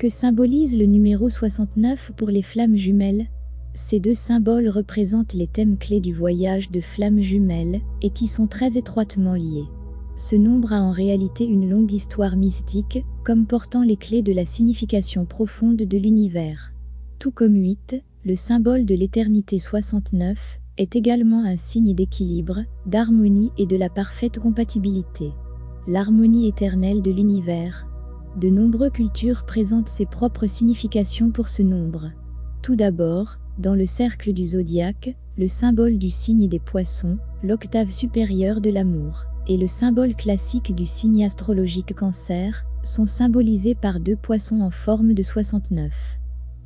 Que symbolise le numéro 69 pour les flammes jumelles? Ces deux symboles représentent les thèmes clés du voyage de flammes jumelles et qui sont très étroitement liés. Ce nombre a en réalité une longue histoire mystique, comme portant les clés de la signification profonde de l'univers. Tout comme 8, le symbole de l'éternité 69 est également un signe d'équilibre, d'harmonie et de la parfaite compatibilité. L'harmonie éternelle de l'univers. De nombreuses cultures présentent ses propres significations pour ce nombre. Tout d'abord, dans le cercle du zodiaque, le symbole du signe des poissons, l'octave supérieure de l'amour, et le symbole classique du signe astrologique Cancer, sont symbolisés par deux poissons en forme de 69.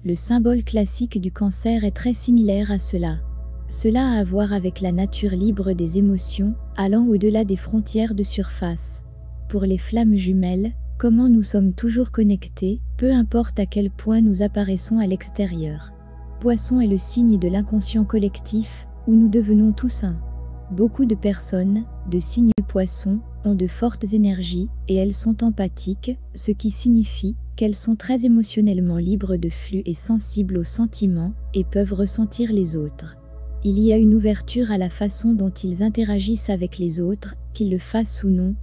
Le symbole classique du Cancer est très similaire à cela. Cela a à voir avec la nature libre des émotions, allant au-delà des frontières de surface. Pour les flammes jumelles, comment nous sommes toujours connectés, peu importe à quel point nous apparaissons à l'extérieur. Poisson est le signe de l'inconscient collectif, où nous devenons tous un. Beaucoup de personnes, de signes poissons, ont de fortes énergies, et elles sont empathiques, ce qui signifie qu'elles sont très émotionnellement libres de flux et sensibles aux sentiments, et peuvent ressentir les autres. Il y a une ouverture à la façon dont ils interagissent avec les autres, qu'ils le fassent ou non.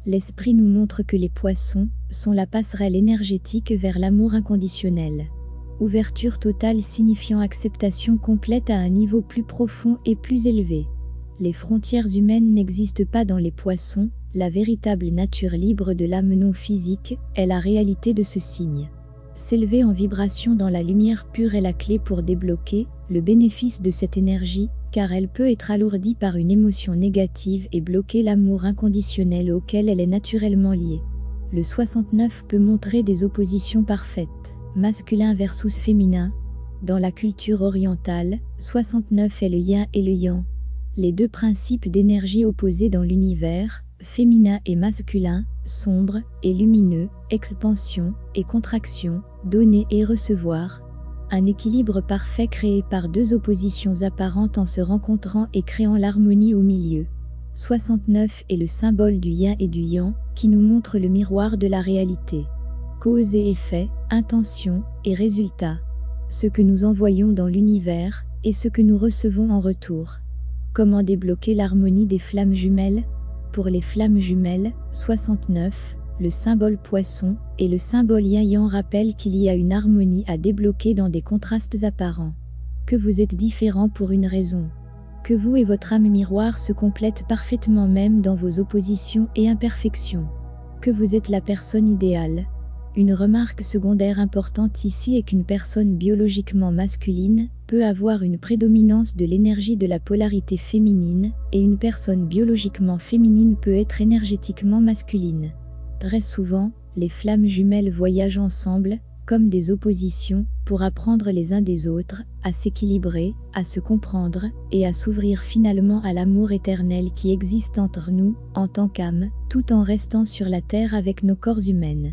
L'esprit nous montre que les poissons sont la passerelle énergétique vers l'amour inconditionnel. Ouverture totale signifiant acceptation complète à un niveau plus profond et plus élevé. Les frontières humaines n'existent pas dans les poissons, la véritable nature libre de l'âme non physique est la réalité de ce signe. S'élever en vibration dans la lumière pure est la clé pour débloquer le bénéfice de cette énergie, car elle peut être alourdie par une émotion négative et bloquer l'amour inconditionnel auquel elle est naturellement liée. Le 69 peut montrer des oppositions parfaites, masculin versus féminin. Dans la culture orientale, 69 est le yin et le yang. Les deux principes d'énergie opposés dans l'univers, féminin et masculin, sombre et lumineux, expansion et contraction, donner et recevoir. Un équilibre parfait créé par deux oppositions apparentes en se rencontrant et créant l'harmonie au milieu. 69 est le symbole du yin et du yang, qui nous montre le miroir de la réalité. Cause et effet, intention et résultat. Ce que nous envoyons dans l'univers, et ce que nous recevons en retour. Comment débloquer l'harmonie des flammes jumelles? Pour les flammes jumelles, 69, le symbole poisson et le symbole yin-yang rappellent qu'il y a une harmonie à débloquer dans des contrastes apparents. Que vous êtes différents pour une raison. Que vous et votre âme miroir se complètent parfaitement même dans vos oppositions et imperfections. Que vous êtes la personne idéale. Une remarque secondaire importante ici est qu'une personne biologiquement masculine peut avoir une prédominance de l'énergie de la polarité féminine, et une personne biologiquement féminine peut être énergétiquement masculine. Très souvent, les flammes jumelles voyagent ensemble, comme des oppositions, pour apprendre les uns des autres, à s'équilibrer, à se comprendre, et à s'ouvrir finalement à l'amour éternel qui existe entre nous, en tant qu'âme, tout en restant sur la terre avec nos corps humains.